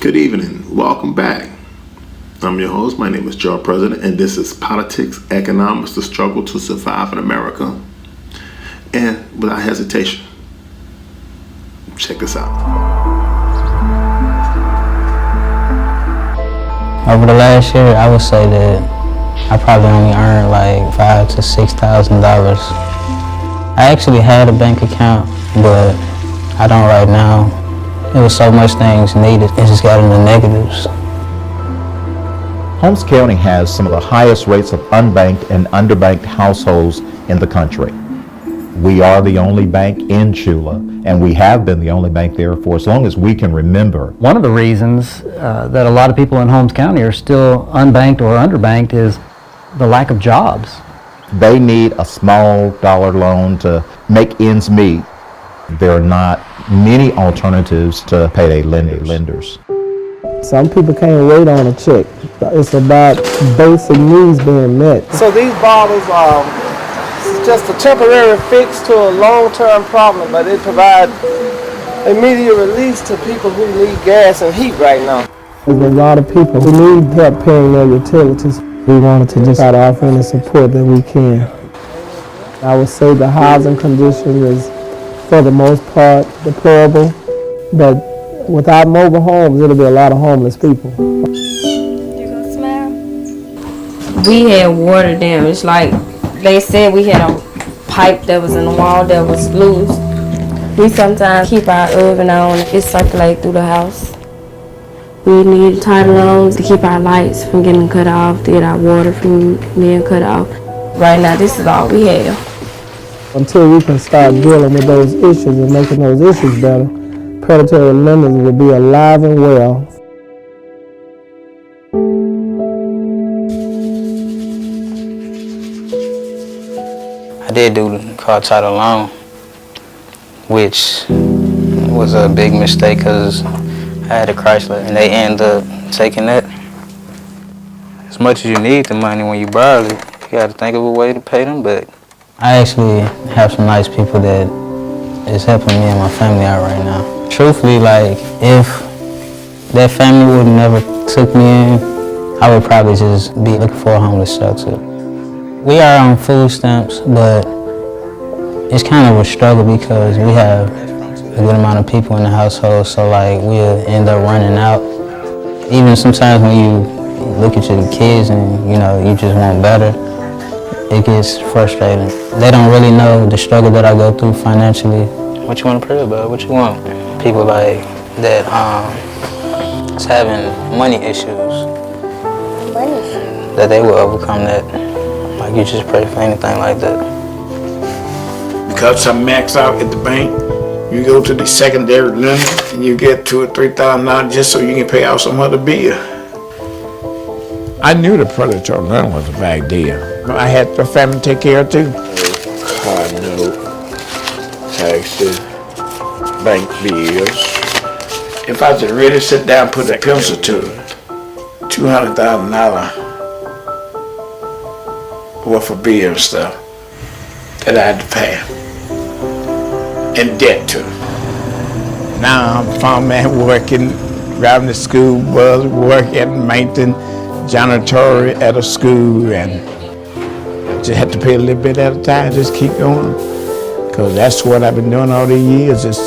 Good evening. Welcome back. I'm your host. My name is Jerrald President, and this is Politics, Economics, the Struggle to Survive in America. And without hesitation, check this out. Over the last year, I would say that I probably only earned like $5,000 to $6,000. I actually had a bank account, but I don't right now. There was so much things needed, it just got in the negatives. Holmes County has some of the highest rates of unbanked and underbanked households in the country. We are the only bank in Chula, and we have been the only bank there for as long as we can remember. One of the reasons that a lot of people in Holmes County are still unbanked or underbanked is the lack of jobs. They need a small dollar loan to make ends meet. There are not many alternatives to payday lenders. Some people can't wait on a check. It's about basic needs being met. So these bottles are just a temporary fix to a long-term problem, but it provides immediate release to people who need gas and heat right now. There's a lot of people who need help paying their utilities. We wanted to just try to offer any support that we can. I would say the housing condition is, for the most part, deplorable, but without mobile homes, it'll be a lot of homeless people. You gonna smile? We had water damage. Like they said, we had a pipe that was in the wall that was loose. We sometimes keep our oven on. It circulates through the house. We need title loans to keep our lights from getting cut off, to get our water from being cut off. Right now, this is all we have. Until we can start dealing with those issues and making those issues better, predatory lenders will be alive and well. I did do the car title loan, which was a big mistake because I had a Chrysler and they ended up taking that. As much as you need the money when you borrow it, you got to think of a way to pay them back. I actually have some nice people that is helping me and my family out right now. Truthfully, like, if that family would never took me in, I would probably just be looking for a homeless shelter. We are on food stamps, but it's kind of a struggle because we have a good amount of people in the household, so like we'll end up running out. Even sometimes when you look at your kids and you just want better, it gets frustrating. They don't really know the struggle that I go through financially. What you want to pray about? What you want? People like that is having money issues. That they will overcome that. Like you just pray for anything like that. Because I'm maxed out at the bank, you go to the secondary lender and you get $2,000 or $3,000 just so you can pay out some other bill. I knew the predatory loan was a bad deal. I had the family to take care of too. Car note, taxes, bank bills. If I just really sit down and put that pencil to it, $200,000 worth of bill and stuff that I had to pay in debt to. Now I'm a farmman working, driving the school bus, working, maintenance, janitorial at a school, and just have to pay a little bit at a time, just keep going. Because that's what I've been doing all these years, just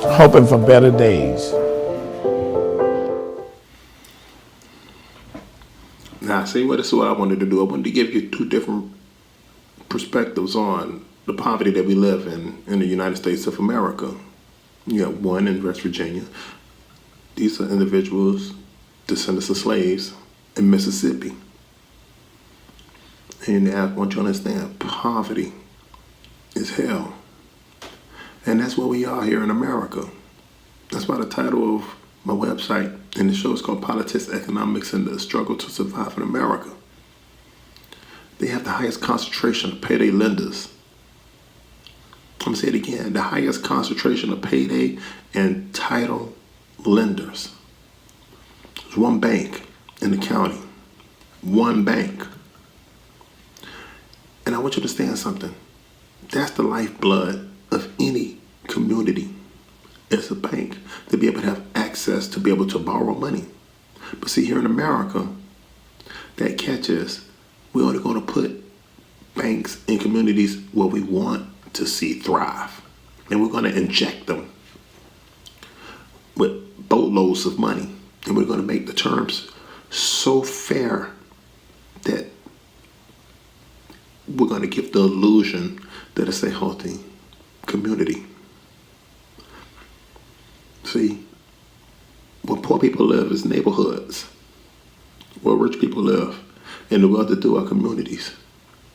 hoping for better days. Now, see, this is what I wanted to do. I wanted to give you two different perspectives on the poverty that we live in the United States of America. You have one in West Virginia. These are individuals, descendants of slaves in Mississippi. And I want you to understand, poverty is hell. And that's where we are here in America. That's why the title of my website and the show is called Politics, Economics, and the Struggle to Survive in America. They have the highest concentration of payday lenders. I'm going to say it again, the highest concentration of payday and title lenders. There's one bank in the county. One bank. And I want you to understand something. That's the lifeblood of any community. It's a bank to be able to have access access to be able to borrow money. But see, here in America, that catch is we're only going to put banks in communities where we want to see thrive. And we're going to inject them with boatloads of money. And we're going to make the terms so fair that we're going to give the illusion that it's a healthy community. See, where poor people live is neighborhoods. Where rich people live and the well-to-do are communities.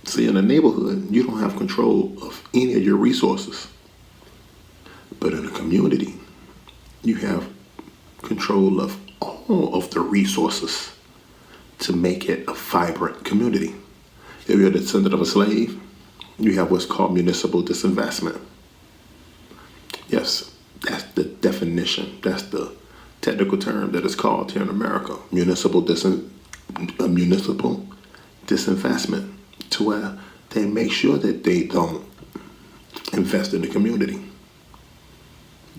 See, in a neighborhood, you don't have control of any of your resources. But in a community, you have control of all of the resources to make it a vibrant community. If you're a descendant of a slave, you have what's called municipal disinvestment. Yes, that's the definition. That's the technical term that is called here in America. Municipal disinvestment, to where they make sure that they don't invest in the community.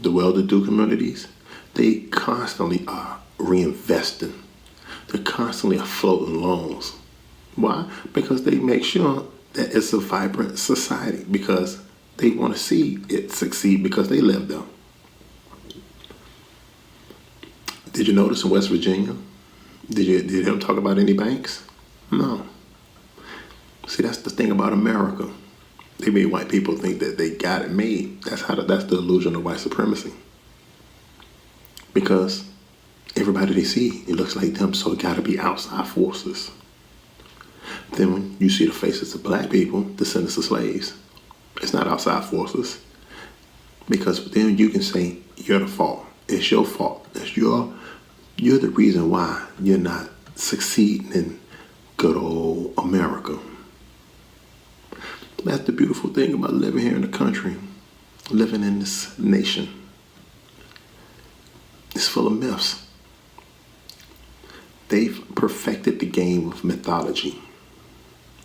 The well-to-do communities, they constantly are reinvesting. They're constantly afloat in loans. Why? Because they make sure that it's a vibrant society, because they want to see it succeed because they live there. Did you notice in West Virginia? Did you hear him talk about any banks? No. See, that's the thing about America. They made white people think that they got it made. That's the illusion of white supremacy. Because everybody they see, it looks like them, so it got to be outside forces. Then when you see the faces of black people, descendants of slaves, it's not outside forces. Because then you can say, you're the fault. It's your fault. You're the reason why you're not succeeding in good old America. That's the beautiful thing about living here in the country, living in this nation. It's full of myths. They've perfected the game of mythology.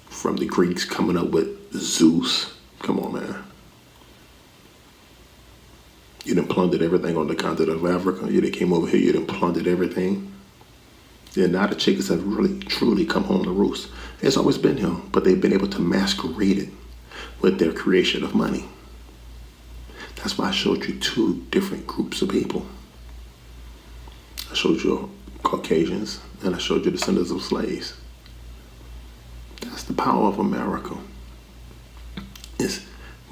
From the Greeks coming up with Zeus. Come on, man. You done plundered everything on the continent of Africa. You done came over here, you done plundered everything. Yeah, now the chickens have really, truly come home to roost. It's always been here, but they've been able to masquerade it with their creation of money. That's why I showed you two different groups of people. I showed you Caucasians, and I showed you descendants of slaves. That's the power of America.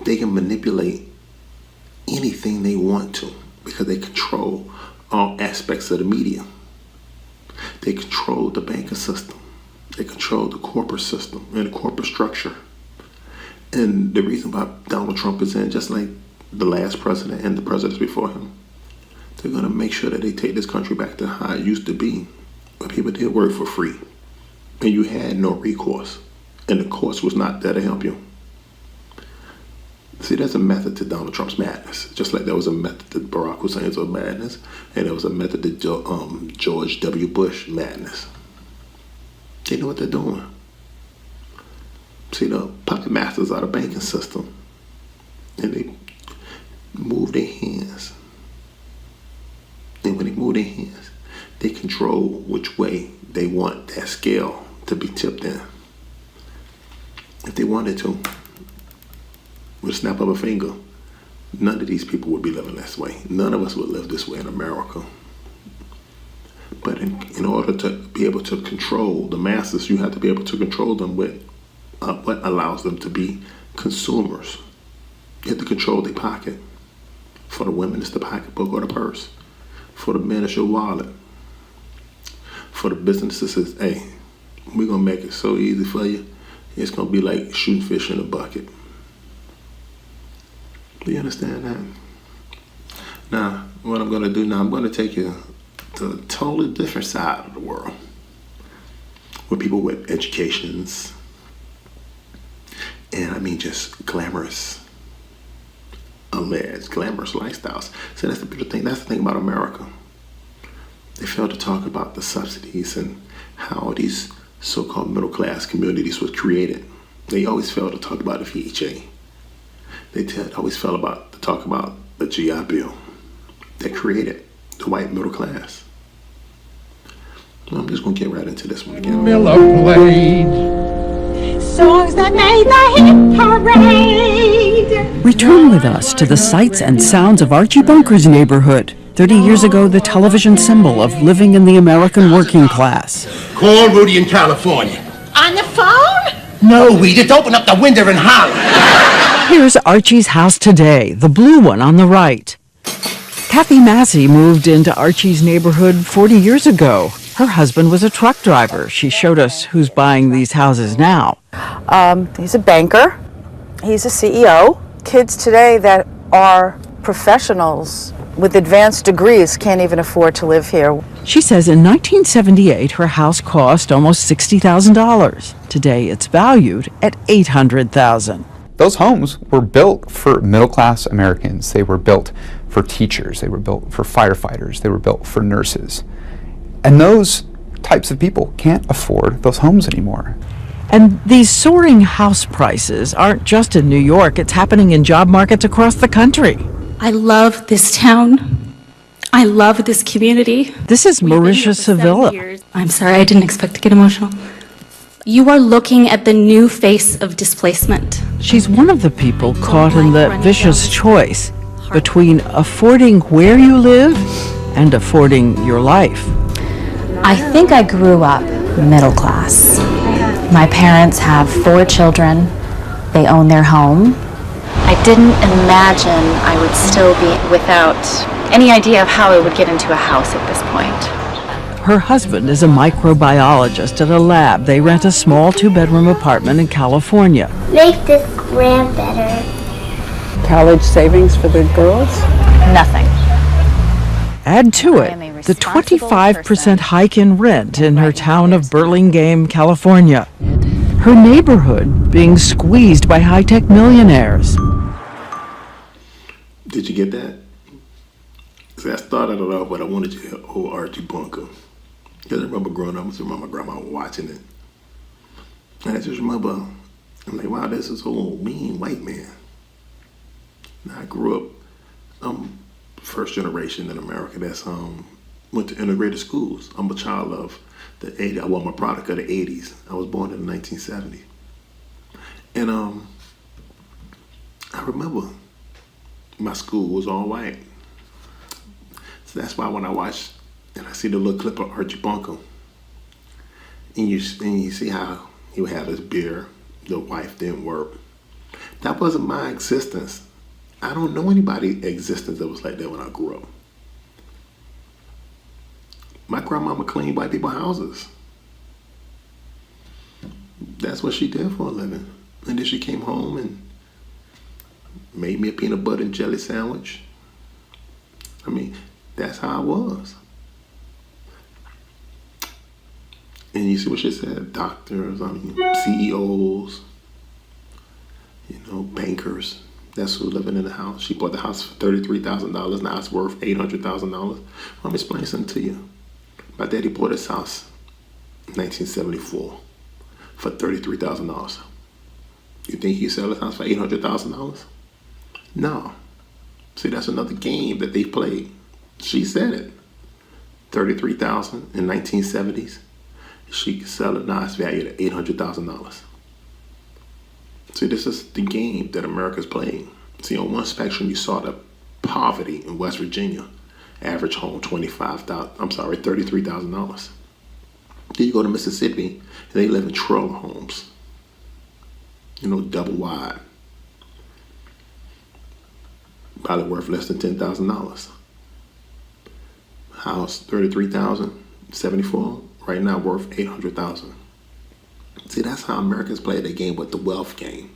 They can manipulate anything they want to because they control all aspects of the media. They control the banking system. They control the corporate system and the corporate structure. And the reason why Donald Trump is in, just like the last president and the presidents before him, they're going to make sure that they take this country back to how it used to be, where people did work for free and you had no recourse, and the courts was not there to help you. See, there's a method to Donald Trump's madness, just like there was a method to Barack Hussein's madness, and there was a method to George W. Bush madness. They know what they're doing. See, the puppet masters are the banking system, and they move their hands. And when they move their hands, they control which way they want that scale to be tipped in. If they wanted to, with a snap of a finger, none of these people would be living this way. None of us would live this way in America. But in order to be able to control the masses, you have to be able to control them with what allows them to be consumers. You have to control their pocket. For the women, it's the pocketbook or the purse. For the men, it's your wallet. For the businesses, it's, hey, we're going to make it so easy for you. It's going to be like shooting fish in a bucket. Do you understand that? Now, what I'm going to do now, I'm going to take you to a totally different side of the world, with people with educations, and I mean just glamorous, alleged glamorous lifestyles. So that's the beautiful thing. That's the thing about America. They fail to talk about the subsidies and how these so-called middle-class communities was created. They always fail to talk about the VHA. They always fail to talk about the GI Bill that created the white middle class. Well, I'm just going to get right into this one again. Miller played songs that made the hit parade. Return with us to the sights and sounds of Archie Bunker's neighborhood. 30 years ago, the television symbol of living in the American working class. Call Rudy in California. On the phone? No, we just open up the window and holler. Here's Archie's house today, the blue one on the right. Kathy Massey moved into Archie's neighborhood 40 years ago. Her husband was a truck driver. She showed us who's buying these houses now. He's a banker. He's a CEO. Kids today that are professionals with advanced degrees can't even afford to live here. She says in 1978, her house cost almost $60,000. Today, it's valued at $800,000. Those homes were built for middle-class Americans. They were built for teachers. They were built for firefighters. They were built for nurses. And those types of people can't afford those homes anymore. And these soaring house prices aren't just in New York. It's happening in job markets across the country. I love this town. I love this community. This is Marisha Sevilla. I'm sorry, I didn't expect to get emotional. You are looking at the new face of displacement. She's one of the people caught in the vicious choice between affording where you live and affording your life. I think I grew up middle class. My parents have 4 children. They own their home. I didn't imagine I would still be without any idea of how I would get into a house at this point. Her husband is a microbiologist at a lab. They rent a small 2-bedroom apartment in California. Make this gram better. College savings for the girls? Nothing. Add to it the 25% hike in rent in her town of Burlingame, California. Her neighborhood being squeezed by high-tech millionaires. Did you get that? See, I started it off, but I wanted you to hear old Archie Bunker. Because I remember growing up, I remember my grandma watching it. And I just remember, I'm like, wow, this is an old mean white man. Now, I grew up, first generation in America that's went to integrated schools. I'm a child of the 80s. I'm a product of the 80s. I was born in 1970. And I remember my school was all white. So that's why when I watch and I see the little clip of Archie Bunker, and you see how he would have his beer, the wife didn't work. That wasn't my existence. I don't know anybody existence that was like that when I grew up. My grandmama cleaned white people's houses. That's what she did for a living. And then she came home and made me a peanut butter and jelly sandwich. I mean, that's how I was. And you see what she said, doctors, CEOs, bankers. That's who's living in the house. She bought the house for $33,000. Now it's worth $800,000. Let me explain something to you. My daddy bought his house in 1974 for $33,000. You think he'd sell his house for $800,000? No. See, that's another game that they played. She said it. $33,000 in 1970s. She could sell it now. It's valued at $800,000. See, this is the game that America's playing. See, on one spectrum, you saw the poverty in West Virginia. Average home, $33,000. Then you go to Mississippi, and they live in trailer homes. Double wide. Probably worth less than $10,000. House, $33,000, 74, right now worth $800,000. See, that's how Americans play their game with the wealth game.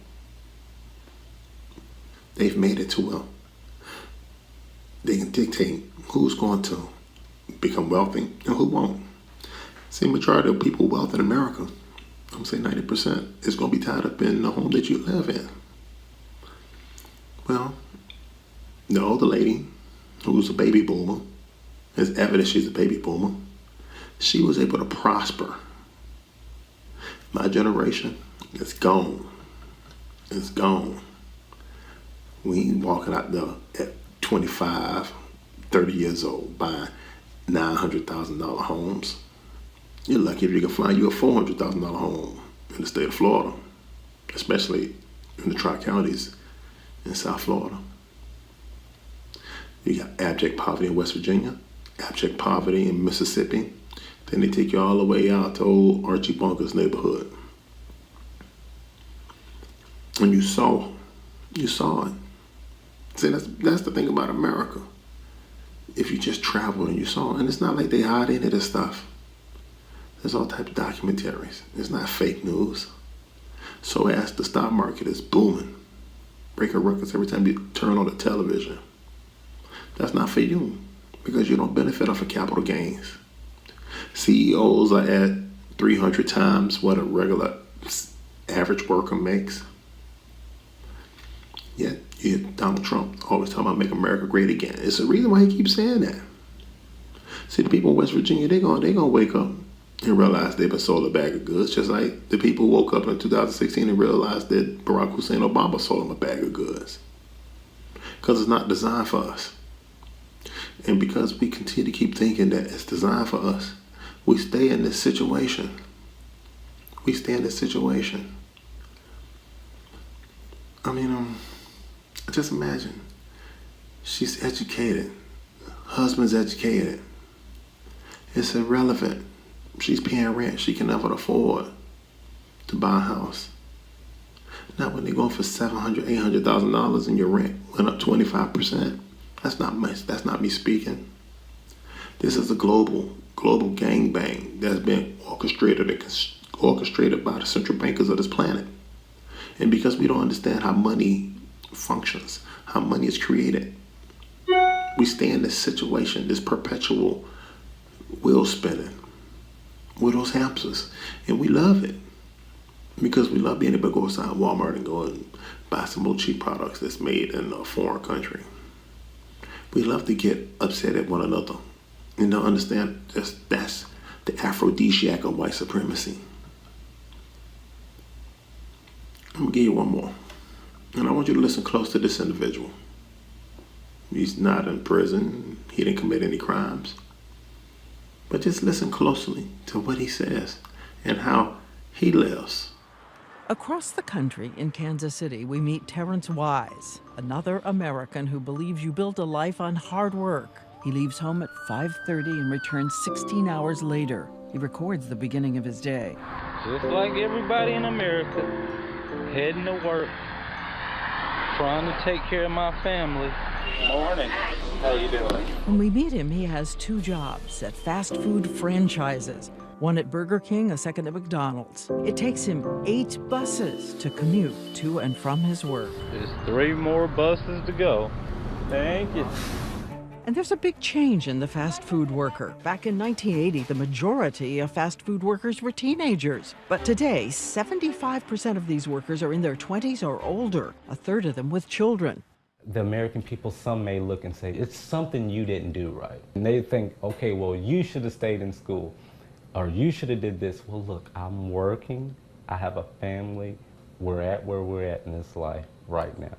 They've made it to where they can dictate who's going to become wealthy and who won't. See, majority of people wealth in America, I'm saying 90%, is going to be tied up in the home that you live in. Well, the older lady, who's a baby boomer, there's evidence she's a baby boomer, she was able to prosper. My generation, it's gone. It's gone. We ain't walking out there at 25, 30 years old, buying $900,000 homes. You're lucky if you can find you a $400,000 home in the state of Florida, especially in the Tri-Counties in South Florida. You got abject poverty in West Virginia, abject poverty in Mississippi. Then they take you all the way out to old Archie Bunker's neighborhood. And you saw it. See, that's the thing about America. If you just traveled and you saw it, and it's not like they hide any of this stuff. There's all types of documentaries. It's not fake news. So as the stock market is booming, breaking records every time you turn on the television, that's not for you because you don't benefit off of capital gains. CEOs are at 300 times what a regular average worker makes. Yet you hear Donald Trump always talking about make America great again. It's the reason why he keeps saying that. See, the people in West Virginia, they're gonna wake up and realize they've been sold a bag of goods, just like the people who woke up in 2016 and realized that Barack Hussein Obama sold them a bag of goods. Because it's not designed for us. And because we continue to keep thinking that it's designed for us, we stay in this situation. I mean, just imagine. She's educated. Husband's educated. It's irrelevant. She's paying rent. She can never afford to buy a house. Not when they're going for $700,000, $800,000 and your rent went up 25%. That's not much. That's not me speaking. This is a global gangbang that's been orchestrated by the central bankers of this planet. And because we don't understand how money functions, how money is created, we stay in this situation, this perpetual wheel spinning with those hamsters. And we love it because we love being able to go inside Walmart and go and buy some more cheap products that's made in a foreign country. We love to get upset at one another and don't understand that's the aphrodisiac of white supremacy. I'm gonna give you one more. And I want you to listen close to this individual. He's not in prison. He didn't commit any crimes. But just listen closely to what he says and how he lives. Across the country in Kansas City, we meet Terrence Wise, another American who believes you build a life on hard work. He leaves home at 5:30 and returns 16 hours later. He records the beginning of his day. Just like everybody in America, heading to work, trying to take care of my family. Morning. How you doing? When we meet him, he has two jobs at fast food franchises, one at Burger King, a second at McDonald's. It takes him 8 buses to commute to and from his work. There's 3 more buses to go. Thank you. And there's a big change in the fast food worker. Back in 1980, the majority of fast food workers were teenagers. But today, 75% of these workers are in their 20s or older, a third of them with children. The American people, some may look and say, it's something you didn't do right. And they think, okay, well, you should have stayed in school, or you should have did this. Well, look, I'm working, I have a family, we're at where we're at in this life right now.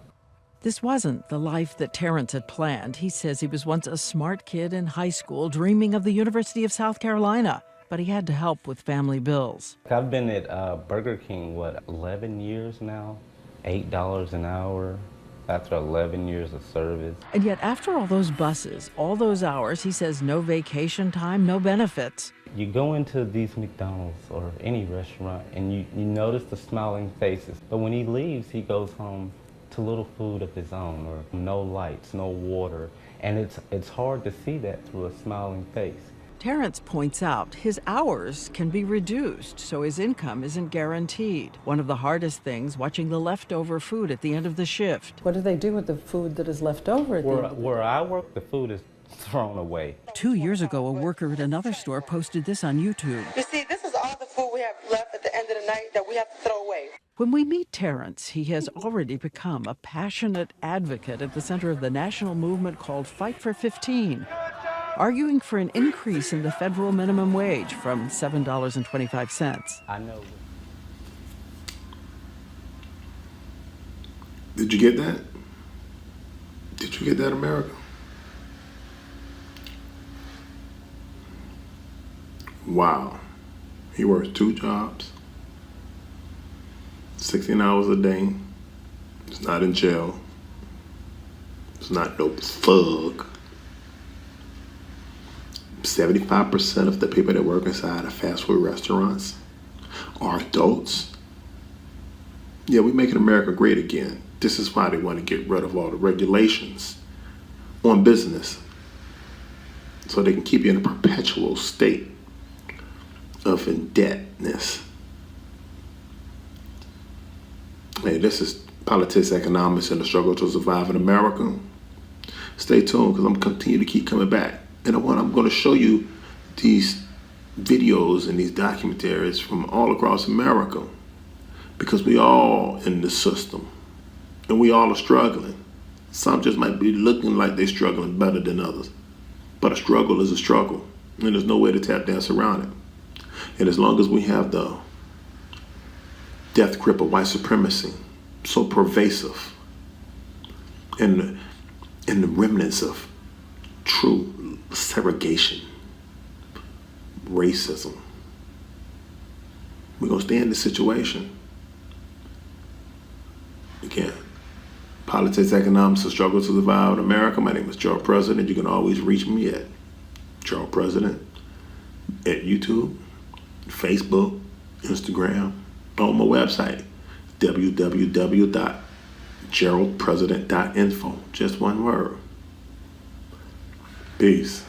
This wasn't the life that Terrence had planned. He says he was once a smart kid in high school, dreaming of the University of South Carolina, but he had to help with family bills. I've been at Burger King, 11 years now, $8 an hour. After 11 years of service. And yet after all those buses, all those hours, he says no vacation time, no benefits. You go into these McDonald's or any restaurant and you notice the smiling faces. But when he leaves, he goes home to little food of his own, or no lights, no water. And it's hard to see that through a smiling face. Terrence points out his hours can be reduced, so his income isn't guaranteed. One of the hardest things, watching the leftover food at the end of the shift. What do they do with the food that is left over at the end? Where I work, the food is thrown away. 2 years ago, a worker at another store posted this on YouTube. You see, this is all the food we have left at the end of the night that we have to throw away. When we meet Terrence, he has already become a passionate advocate at the center of the national movement called Fight for 15. Arguing for an increase in the federal minimum wage from $7.25. I know. Did you get that? Did you get that, America? Wow. He works 2 jobs, 16 hours a day. He's not in jail. He's not no thug. 75% of the people that work inside of fast food restaurants are adults. Yeah, we making America great again. This is why they want to get rid of all the regulations on business, so they can keep you in a perpetual state of indebtedness. Hey, this is Politics, Economics, and the Struggle to Survive in America. Stay tuned, because I'm going to continue to keep coming back. And I'm going to show you these videos and these documentaries from all across America, because we all in the system and we all are struggling. Some just might be looking like they're struggling better than others, but a struggle is a struggle, and there's no way to tap dance around it. And as long as we have the death grip of white supremacy so pervasive, and the remnants of true segregation, racism, we're going to stay in this situation. Again, Politics, Economics, and Struggle to Survive in America. My name is Jerrald President. You can always reach me at Jerrald President at YouTube, Facebook, Instagram, on my website, www.jerraldpresident.info. Just one word. Peace.